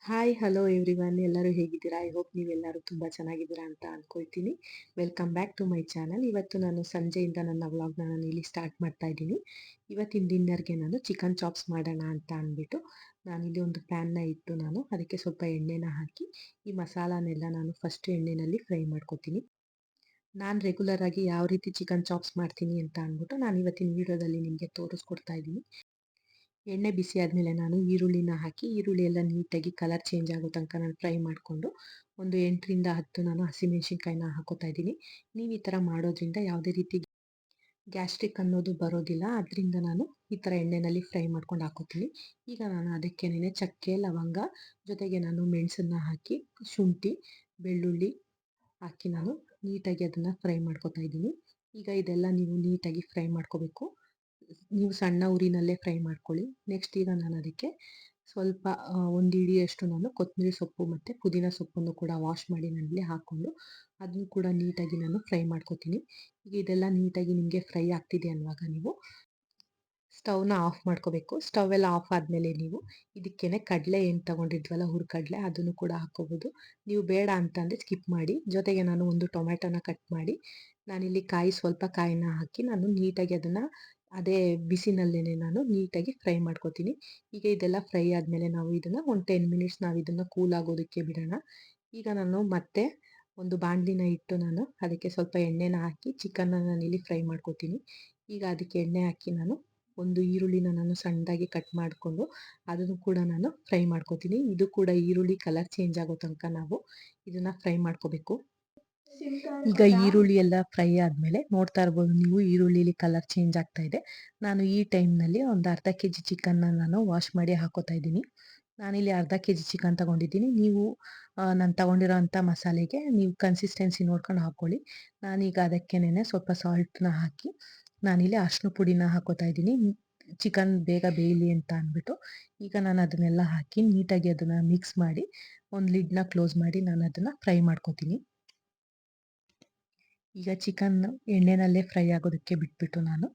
Hi hello everyone ಎಲ್ಲರೂ ಹೇಗಿದ್ದೀರಾ? I hope ನೀವೆಲ್ಲರೂ ತುಂಬ ಚೆನ್ನಾಗಿದ್ದೀರಾ ಅಂತ ಅಂದ್ಕೊಳ್ತೀನಿ. Welcome back to my channel. ಇವತ್ತು ನಾನು ಸಂಜೆಯಿಂದ ನನ್ನ ವ್ಲಾಗ್ನ ನಾನು ಇಲ್ಲಿ ಸ್ಟಾರ್ಟ್ ಮಾಡ್ತಾ ಇದ್ದೀನಿ. ಇವತ್ತಿನ ಡಿನ್ನರ್ಗೆ ನಾನು ಚಿಕನ್ ಚಾಪ್ಸ್ ಮಾಡೋಣ ಅಂತ ಅಂದ್ಬಿಟ್ಟು ನಾನಿಲ್ಲಿ ಒಂದು ಪ್ಯಾನ್ನ ಇಟ್ಟು ನಾನು ಅದಕ್ಕೆ ಸ್ವಲ್ಪ ಎಣ್ಣೆನ ಹಾಕಿ ಈ ಮಸಾಲಾನೆಲ್ಲ ನಾನು ಫಸ್ಟ್ ಎಣ್ಣೆಯಲ್ಲಿ ಫ್ರೈ ಮಾಡ್ಕೊತೀನಿ. ನಾನು ರೆಗ್ಯುಲರ್ ಆಗಿ ಯಾವ ರೀತಿ ಚಿಕನ್ ಚಾಪ್ಸ್ ಮಾಡ್ತೀನಿ ಅಂತ ಅಂದ್ಬಿಟ್ಟು ನಾನು ಇವತ್ತಿನ ವಿಡಿಯೋದಲ್ಲಿ ನಿಮಗೆ ತೋರಿಸ್ಕೊಡ್ತಾ ಇದ್ದೀನಿ. ಎಣ್ಣೆ ಬಿಸಿ ಆದಮೇಲೆ ನಾನು ಈರುಳ್ಳಿನ ಹಾಕಿ ಈರುಳ್ಳಿ ಎಲ್ಲ ನೀಟಾಗಿ ಕಲರ್ ಚೇಂಜ್ ಆಗೋ ತನಕ ನಾನು ಫ್ರೈ ಮಾಡಿಕೊಂಡು ಒಂದು 8ರಿಂದ 10 ನಾನು ಹಸಿಮೆಣಸಿನ್ಕಾಯಿನ ಹಾಕೋತಾ ಇದ್ದೀನಿ. ನೀವು ಈ ಥರ ಮಾಡೋದ್ರಿಂದ ಯಾವುದೇ ರೀತಿ ಗ್ಯಾಸ್ಟ್ರಿಕ್ ಅನ್ನೋದು ಬರೋದಿಲ್ಲ. ಅದರಿಂದ ನಾನು ಈ ಥರ ಎಣ್ಣೆಯಲ್ಲಿ ಫ್ರೈ ಮಾಡ್ಕೊಂಡು ಹಾಕೋತೀನಿ. ಈಗ ನಾನು ಅದಕ್ಕೇನೆ ಚಕ್ಕೆ ಲವಂಗ ಜೊತೆಗೆ ನಾನು ಮೆಣಸನ್ನು ಹಾಕಿ ಶುಂಠಿ ಬೆಳ್ಳುಳ್ಳಿ ಹಾಕಿ ನಾನು ನೀಟಾಗಿ ಅದನ್ನು ಫ್ರೈ ಮಾಡ್ಕೊತಾ ಇದ್ದೀನಿ. ಈಗ ಇದೆಲ್ಲ ನೀವು ನೀಟಾಗಿ ಫ್ರೈ ಮಾಡ್ಕೋಬೇಕು. ನೀವು ಸಣ್ಣ ಉರಿನಲ್ಲೇ ಫ್ರೈ ಮಾಡ್ಕೊಳ್ಳಿ. ನೆಕ್ಸ್ಟ್ ಈಗ ನಾನು ಅದಕ್ಕೆ ಸ್ವಲ್ಪ ಒಂದು ಹಿಡಿಯಷ್ಟು ನಾನು ಕೊತ್ತಂಬರಿ ಸೊಪ್ಪು ಮತ್ತು ಪುದೀನ ಸೊಪ್ಪನ್ನು ಕೂಡ ವಾಶ್ ಮಾಡಿ ನಾನಿಲ್ಲಿ ಹಾಕ್ಕೊಂಡು ಅದನ್ನು ಕೂಡ ನೀಟಾಗಿ ನಾನು ಫ್ರೈ ಮಾಡ್ಕೊತೀನಿ. ಈಗ ಇದೆಲ್ಲ ನೀಟಾಗಿ ನಿಮಗೆ ಫ್ರೈ ಆಗ್ತಿದೆ ಅನ್ನುವಾಗ ನೀವು ಸ್ಟವ್ನ ಆಫ್ ಮಾಡ್ಕೋಬೇಕು. ಸ್ಟವ್ ಎಲ್ಲ ಆಫ್ ಆದಮೇಲೆ ನೀವು ಇದಕ್ಕೇನೆ ಕಡಲೆ ಏನು ತೊಗೊಂಡಿದ್ವಲ್ಲ ಹುರ್ಕಡಲೆ ಅದನ್ನು ಕೂಡ ಹಾಕ್ಕೋಬೋದು. ನೀವು ಬೇಡ ಅಂತಂದರೆ ಸ್ಕಿಪ್ ಮಾಡಿ. ಜೊತೆಗೆ ನಾನು ಒಂದು ಟೊಮ್ಯಾಟೋನ ಕಟ್ ಮಾಡಿ ನಾನಿಲ್ಲಿ ಸ್ವಲ್ಪ ಕಾಯಿನ ಹಾಕಿ ನಾನು ನೀಟಾಗಿ ಅದನ್ನು ಅದೇ ಬಿಸಿನಲ್ಲೇ ನಾನು ನೀಟಾಗಿ ಫ್ರೈ ಮಾಡ್ಕೊತೀನಿ. ಈಗ ಇದೆಲ್ಲ ಫ್ರೈ ಆದಮೇಲೆ ನಾವು ಇದನ್ನು ಒಂದು 10 ಮಿನಿಟ್ಸ್ ನಾವು ಇದನ್ನು ಕೂಲ್ ಆಗೋದಕ್ಕೆ ಬಿಡೋಣ. ಈಗ ನಾನು ಮತ್ತೆ ಒಂದು ಬಾಣಲಿನ ಇಟ್ಟು ನಾನು ಅದಕ್ಕೆ ಸ್ವಲ್ಪ ಎಣ್ಣೆನ ಹಾಕಿ ಚಿಕನ್ನ ನಾನಿಲ್ಲಿ ಫ್ರೈ ಮಾಡ್ಕೊತೀನಿ. ಈಗ ಅದಕ್ಕೆ ಎಣ್ಣೆ ಹಾಕಿ ನಾನು ಒಂದು ಈರುಳ್ಳಿನ ನಾನು ಸಣ್ಣದಾಗಿ ಕಟ್ ಮಾಡಿಕೊಂಡು ಅದನ್ನು ಕೂಡ ನಾನು ಫ್ರೈ ಮಾಡ್ಕೊತೀನಿ. ಇದು ಕೂಡ ಈರುಳ್ಳಿ ಕಲರ್ ಚೇಂಜ್ ಆಗೋ ತನಕ ನಾವು ಇದನ್ನು ಫ್ರೈ ಮಾಡ್ಕೋಬೇಕು. ಈಗ ಈರುಳ್ಳಿ ಎಲ್ಲ ಫ್ರೈ ಆದಮೇಲೆ ನೋಡ್ತಾ ಇರ್ಬೋದು ನೀವು ಈರುಳ್ಳಿಲಿ ಕಲರ್ ಚೇಂಜ್ ಆಗ್ತಾ ಇದೆ. ನಾನು ಈ ಟೈಮ್ನಲ್ಲಿ ಒಂದು ಅರ್ಧ ಕೆಜಿ ಚಿಕನ್ನ ನಾನು ವಾಶ್ ಮಾಡಿ ಹಾಕೋತಾ ಇದ್ದೀನಿ. ನಾನಿಲ್ಲಿ ಅರ್ಧ ಕೆಜಿ ಚಿಕನ್ ತೊಗೊಂಡಿದ್ದೀನಿ. ನೀವು ನಾನು ತೊಗೊಂಡಿರೋ ಅಂಥ ಮಸಾಲೆಗೆ ನೀವು ಕನ್ಸಿಸ್ಟೆನ್ಸಿ ನೋಡ್ಕೊಂಡು ಹಾಕ್ಕೊಳ್ಳಿ. ನಾನೀಗ ಅದಕ್ಕೇನೆ ಸ್ವಲ್ಪ ಸಾಲ್ಟನ್ನ ಹಾಕಿ ನಾನಿಲ್ಲಿ ಅರಿಶಿನ ಪುಡಿನ ಹಾಕೋತಾ ಇದ್ದೀನಿ. ಚಿಕನ್ ಬೇಗ ಬೇಯಲಿ ಅಂತ ಅಂದ್ಬಿಟ್ಟು ಈಗ ನಾನು ಅದನ್ನೆಲ್ಲ ಹಾಕಿ ನೀಟಾಗಿ ಅದನ್ನು ಮಿಕ್ಸ್ ಮಾಡಿ ಒಂದು ಲಿಡ್ನ ಕ್ಲೋಸ್ ಮಾಡಿ ನಾನು ಅದನ್ನು ಫ್ರೈ ಮಾಡ್ಕೊತೀನಿ. ಈಗ ಚಿಕನ್ ಎಣ್ಣೆನಲ್ಲೇ ಫ್ರೈ ಆಗೋದಕ್ಕೆ ಬಿಟ್ಬಿಟ್ಟು ನಾನು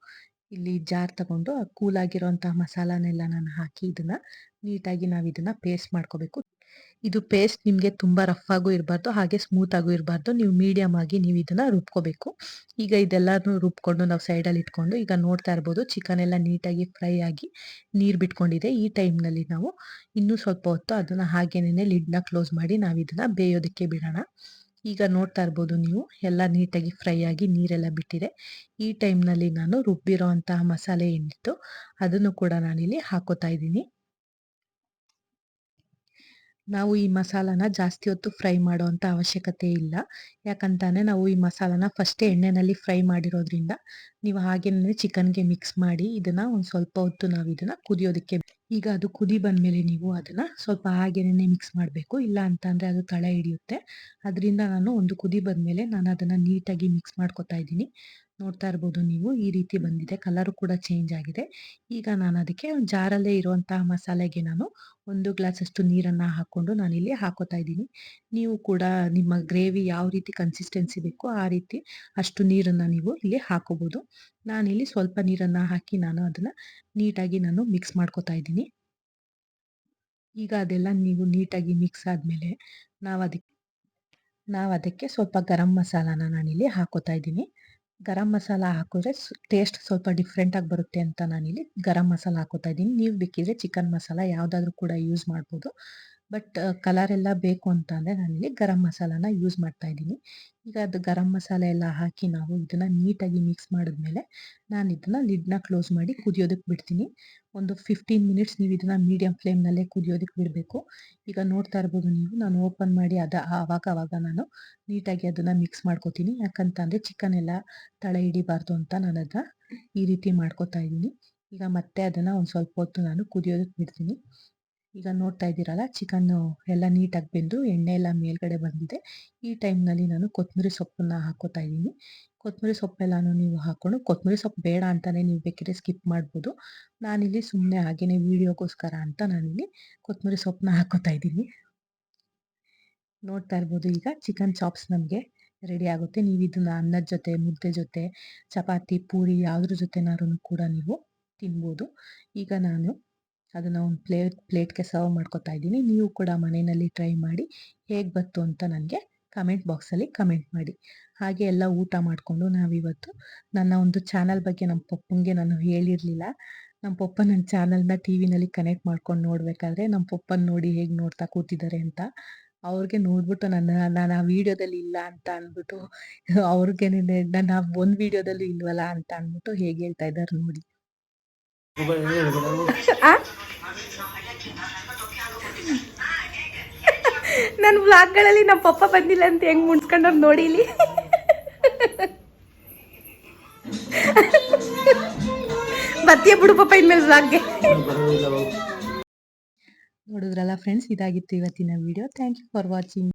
ಇಲ್ಲಿ ಜಾರ್ ತಗೊಂಡು ಕೂಲಾಗಿರೋಂತಹ ಮಸಾಲಾನೆಲ್ಲ ನಾನು ಹಾಕಿ ಇದನ್ನು ನೀಟಾಗಿ ನಾವು ಇದನ್ನು ಪೇಸ್ಟ್ ಮಾಡ್ಕೋಬೇಕು. ಇದು ಪೇಸ್ಟ್ ನಿಮಗೆ ತುಂಬ ರಫ್ ಆಗೂ ಇರಬಾರ್ದು ಹಾಗೆ ಸ್ಮೂತ್ ಆಗೂ ಇರಬಾರ್ದು. ನೀವು ಮೀಡಿಯಮ್ ಆಗಿ ನೀವು ಇದನ್ನು ರುಬ್ಕೋಬೇಕು. ಈಗ ಇದೆಲ್ಲನೂ ರುಬ್ಕೊಂಡು ನಾವು ಸೈಡಲ್ಲಿ ಇಟ್ಕೊಂಡು ಈಗ ನೋಡ್ತಾ ಇರ್ಬೋದು ಚಿಕನ್ ಎಲ್ಲ ನೀಟಾಗಿ ಫ್ರೈ ಆಗಿ ನೀರು ಬಿಟ್ಕೊಂಡಿದೆ. ಈ ಟೈಮ್ನಲ್ಲಿ ನಾವು ಇನ್ನೂ ಸ್ವಲ್ಪ ಹೊತ್ತು ಅದನ್ನು ಹಾಗೇನೆ ಲಿಡ್ನ ಕ್ಲೋಸ್ ಮಾಡಿ ನಾವು ಇದನ್ನು ಬೇಯೋದಕ್ಕೆ ಬಿಡೋಣ. ಈಗ ನೋಡ್ತಾ ಇರ್ಬೋದು ನೀವು ಎಲ್ಲ ನೀಟಾಗಿ ಫ್ರೈ ಆಗಿ ನೀರೆಲ್ಲ ಬಿಟ್ಟಿದೆ. ಈ ಟೈಮ್ನಲ್ಲಿ ನಾನು ರುಬ್ಬಿರೋ ಅಂತಹ ಮಸಾಲೆ ಏನಿತ್ತು ಅದನ್ನು ಕೂಡ ನಾನಿಲ್ಲಿ ಹಾಕೋತಾ ಇದ್ದೀನಿ. ನಾವು ಈ ಮಸಾಲಾನ ಜಾಸ್ತಿ ಹೊತ್ತು ಫ್ರೈ ಮಾಡೋವಂಥ ಅವಶ್ಯಕತೆ ಇಲ್ಲ. ಯಾಕಂತಾನೆ ನಾವು ಈ ಮಸಾಲಾನ ಫಸ್ಟೇ ಎಣ್ಣೆಯಲ್ಲಿ ಫ್ರೈ ಮಾಡಿರೋದ್ರಿಂದ ನೀವು ಹಾಗೇನೆ ಚಿಕನ್ಗೆ ಮಿಕ್ಸ್ ಮಾಡಿ ಇದನ್ನು ಒಂದು ಸ್ವಲ್ಪ ಹೊತ್ತು ನಾವು ಇದನ್ನು ಕುದಿಯೋದಕ್ಕೆ ಈಗ ಅದು ಕುದಿ ಬಂದಮೇಲೆ ನೀವು ಅದನ್ನು ಸ್ವಲ್ಪ ಹಾಗೇನೆ ಮಿಕ್ಸ್ ಮಾಡಬೇಕು. ಇಲ್ಲ ಅಂತಂದರೆ ಅದು ತಳ ಹಿಡಿಯುತ್ತೆ. ಅದರಿಂದ ನಾನು ಒಂದು ಕುದಿ ಬಂದಮೇಲೆ ನಾನು ಅದನ್ನು ನೀಟಾಗಿ ಮಿಕ್ಸ್ ಮಾಡ್ಕೊತಾ ಇದ್ದೀನಿ. ನೋಡ್ತಾ ಇರ್ಬೋದು ನೀವು ಈ ರೀತಿ ಬಂದಿದೆ. ಕಲರು ಕೂಡ ಚೇಂಜ್ ಆಗಿದೆ. ಈಗ ನಾನು ಅದಕ್ಕೆ ಜಾರಲ್ಲೇ ಇರುವಂತಹ ಮಸಾಲೆಗೆ ನಾನು 1 ಗ್ಲಾಸಷ್ಟು ನೀರನ್ನು ಹಾಕ್ಕೊಂಡು ನಾನಿಲ್ಲಿ ಹಾಕೋತಾ ಇದ್ದೀನಿ. ನೀವು ಕೂಡ ನಿಮ್ಮ ಗ್ರೇವಿ ಯಾವ ರೀತಿ ಕನ್ಸಿಸ್ಟೆನ್ಸಿ ಬೇಕೋ ಆ ರೀತಿ ಅಷ್ಟು ನೀರನ್ನು ನೀವು ಇಲ್ಲಿ ಹಾಕೋಬೋದು. ನಾನಿಲ್ಲಿ ಸ್ವಲ್ಪ ನೀರನ್ನು ಹಾಕಿ ನಾನು ಅದನ್ನು ನೀಟಾಗಿ ನಾನು ಮಿಕ್ಸ್ ಮಾಡ್ಕೊತಾ ಇದ್ದೀನಿ. ಈಗ ಅದೆಲ್ಲ ನೀವು ನೀಟಾಗಿ ಮಿಕ್ಸ್ ಆದಮೇಲೆ ನಾವು ಅದಕ್ಕೆ ಸ್ವಲ್ಪ ಗರಂ ಮಸಾಲಾನ ನಾನಿಲ್ಲಿ ಹಾಕೋತಾ ಇದ್ದೀನಿ. ಗರಂ ಮಸಾಲ ಹಾಕಿದ್ರೆ ಟೇಸ್ಟ್ ಸ್ವಲ್ಪ ಡಿಫ್ರೆಂಟಾಗಿ ಬರುತ್ತೆ ಅಂತ ನಾನಿಲ್ಲಿ ಗರಂ ಮಸಾಲ ಹಾಕೋತಾ ಇದ್ದೀನಿ. ನೀವು ಬೇಕಿದ್ರೆ ಚಿಕನ್ ಮಸಾಲ ಯಾವುದಾದ್ರೂ ಕೂಡ ಯೂಸ್ ಮಾಡ್ಬೋದು. ಬಟ್ ಕಲರ್ ಎಲ್ಲ ಬೇಕು ಅಂತ ಅಂದರೆ ನಾನಿಲ್ಲಿ ಗರಂ ಮಸಾಲಾನ ಯೂಸ್ ಮಾಡ್ತಾ ಇದ್ದೀನಿ. ಈಗ ಅದು ಗರಂ ಮಸಾಲೆ ಎಲ್ಲ ಹಾಕಿ ನಾವು ಇದನ್ನು ನೀಟಾಗಿ ಮಿಕ್ಸ್ ಮಾಡಿದ್ಮೇಲೆ ನಾನು ಇದನ್ನು ಲಿಡ್ನ ಕ್ಲೋಸ್ ಮಾಡಿ ಕುದಿಯೋದಕ್ಕೆ ಬಿಡ್ತೀನಿ. ಒಂದು 15 ಮಿನಿಟ್ಸ್ ನೀವು ಇದನ್ನು ಮೀಡಿಯಮ್ ಫ್ಲೇಮ್ನಲ್ಲೇ ಕುದಿಯೋದಕ್ಕೆ ಬಿಡಬೇಕು. ಈಗ ನೋಡ್ತಾ ಇರ್ಬೋದು ನೀವು ನಾನು ಓಪನ್ ಮಾಡಿ ಆವಾಗ ನಾನು ನೀಟಾಗಿ ಅದನ್ನು ಮಿಕ್ಸ್ ಮಾಡ್ಕೋತೀನಿ. ಯಾಕಂತಂದರೆ ಚಿಕನ್ ಎಲ್ಲ ತಳ ಹಿಡಿಬಾರ್ದು ಅಂತ ನಾನು ಅದನ್ನ ಈ ರೀತಿ ಮಾಡ್ಕೋತಾ ಇದ್ದೀನಿ. ಈಗ ಮತ್ತೆ ಅದನ್ನು ಒಂದು ಸ್ವಲ್ಪ ಹೊತ್ತು ನಾನು ಕುದಿಯೋದಕ್ಕೆ ಬಿಡ್ತೀನಿ. ಈಗ ನೋಡ್ತಾ ಇದ್ದೀರಲ್ಲ ಚಿಕನ್ನು ಎಲ್ಲ ನೀಟಾಗಿ ಬೆಂದು ಎಣ್ಣೆ ಎಲ್ಲ ಮೇಲ್ಗಡೆ ಬಂದಿದೆ. ಈ ಟೈಮ್ನಲ್ಲಿ ನಾನು ಕೊತ್ತಂಬರಿ ಸೊಪ್ಪನ್ನ ಹಾಕೋತಾ ಇದ್ದೀನಿ. ಕೊತ್ತಂಬರಿ ಸೊಪ್ಪೆಲ್ಲನೂ ನೀವು ಹಾಕ್ಕೊಂಡು ಕೊತ್ತಂಬರಿ ಸೊಪ್ಪು ಬೇಡ ಅಂತಲೇ ನೀವು ಬೇಕಿದ್ರೆ ಸ್ಕಿಪ್ ಮಾಡ್ಬೋದು. ನಾನಿಲ್ಲಿ ಸುಮ್ಮನೆ ಹಾಗೇನೆ ವೀಡಿಯೋಗೋಸ್ಕರ ಅಂತ ನಾನಿಲ್ಲಿ ಕೊತ್ತಂಬರಿ ಸೊಪ್ಪನ್ನ ಹಾಕೋತಾ ಇದ್ದೀನಿ. ನೋಡ್ತಾ ಇರ್ಬೋದು ಈಗ ಚಿಕನ್ ಚಾಪ್ಸ್ ನಮಗೆ ರೆಡಿ ಆಗುತ್ತೆ. ನೀವು ಇದನ್ನು ಅನ್ನದ ಜೊತೆ ಮುದ್ದೆ ಜೊತೆ ಚಪಾತಿ ಪೂರಿ ಯಾವುದ್ರ ಜೊತೆನಾದ್ರೂ ಕೂಡ ನೀವು ತಿನ್ಬೋದು. ಈಗ ನಾನು ಅದನ್ನು ಒಂದು ಪ್ಲೇಟ್ಗೆ ಸರ್ವ್ ಮಾಡ್ಕೊತಾ ಇದ್ದೀನಿ. ನೀವು ಕೂಡ ಮನೆಯಲ್ಲಿ ಟ್ರೈ ಮಾಡಿ ಹೇಗೆ ಬಂತು ಅಂತ ನನಗೆ ಕಮೆಂಟ್ ಬಾಕ್ಸಲ್ಲಿ ಕಮೆಂಟ್ ಮಾಡಿ. ಹಾಗೆ ಎಲ್ಲ ಊಟ ಮಾಡಿಕೊಂಡು ನಾವಿವತ್ತು ನನ್ನ ಒಂದು ಚಾನಲ್ ಬಗ್ಗೆ ನಮ್ಮ ಪಪ್ಪಂಗೆ ನಾನು ಹೇಳಿರಲಿಲ್ಲ. ನಮ್ಮ ಪಪ್ಪ ನನ್ನ ಚಾನಲ್ನ ಟಿ ವಿನಲ್ಲಿ ಕನೆಕ್ಟ್ ಮಾಡ್ಕೊಂಡು ನೋಡಬೇಕಾದ್ರೆ ನಮ್ಮ ಪಪ್ಪನ ನೋಡಿ ಹೇಗೆ ನೋಡ್ತಾ ಕೂತಿದ್ದಾರೆ ಅಂತ. ಅವ್ರಿಗೆ ನೋಡ್ಬಿಟ್ಟು ನಾನು ಆ ವಿಡಿಯೋದಲ್ಲಿ ಇಲ್ಲ ಅಂತ ಅಂದ್ಬಿಟ್ಟು ಅವ್ರಿಗೆ ನಾನು ಒಂದು ವಿಡಿಯೋದಲ್ಲೂ ಇಲ್ವಲ್ಲ ಅಂತ ಅಂದ್ಬಿಟ್ಟು ಹೇಗೆ ಹೇಳ್ತಾ ಇದ್ದಾರೆ ನೋಡಿ. ನನ್ನ ವ್ಲಾಗ್ಗಳಲ್ಲಿ ನಮ್ಮ ಪಪ್ಪ ಬಂದಿಲ್ಲ ಅಂತ ಹೆಂಗ್ ಮುನ್ಸ್ಕೊಂಡವ್ರು ನೋಡಿ ಇಲ್ಲಿ. ಬತ್ತಿಯ ಬಿಡು ಪಪ್ಪ ಇನ್ಮೇಲೆ ವ್ಲಾಗ್ಗೆ. ನೋಡಿದ್ರಲ್ಲ ಫ್ರೆಂಡ್ಸ್, ಇದಾಗಿತ್ತು ಇವತ್ತಿನ video. Thank you for watching.